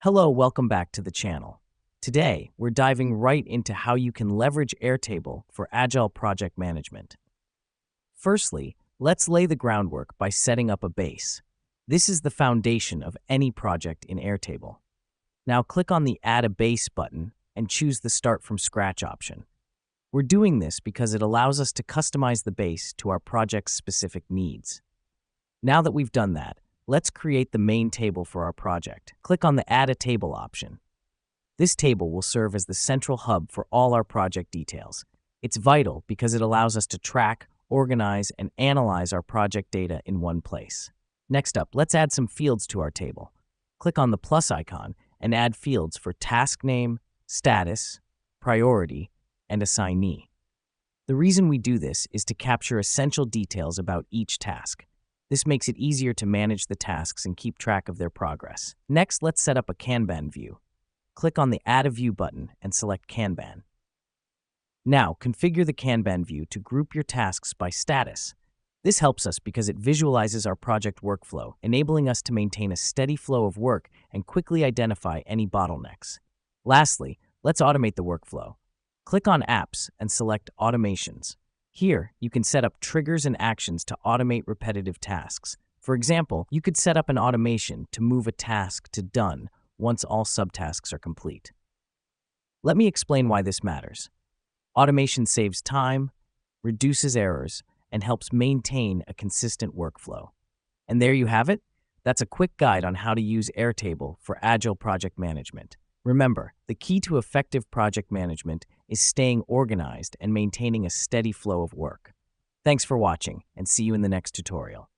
Hello, welcome back to the channel. Today, we're diving right into how you can leverage Airtable for Agile project management. Firstly, let's lay the groundwork by setting up a base. This is the foundation of any project in Airtable. Now click on the Add a Base button and choose the Start from Scratch option. We're doing this because it allows us to customize the base to our project's specific needs. Now that we've done that, let's create the main table for our project. Click on the Add a Table option. This table will serve as the central hub for all our project details. It's vital because it allows us to track, organize, and analyze our project data in one place. Next up, let's add some fields to our table. Click on the plus icon and add fields for task name, status, priority, and assignee. The reason we do this is to capture essential details about each task. This makes it easier to manage the tasks and keep track of their progress. Next, let's set up a Kanban view. Click on the Add a View button and select Kanban. Now, configure the Kanban view to group your tasks by status. This helps us because it visualizes our project workflow, enabling us to maintain a steady flow of work and quickly identify any bottlenecks. Lastly, let's automate the workflow. Click on Apps and select Automations. Here, you can set up triggers and actions to automate repetitive tasks. For example, you could set up an automation to move a task to done once all subtasks are complete. Let me explain why this matters. Automation saves time, reduces errors, and helps maintain a consistent workflow. And there you have it. That's a quick guide on how to use Airtable for Agile project management. Remember, the key to effective project management is staying organized and maintaining a steady flow of work. Thanks for watching, and see you in the next tutorial.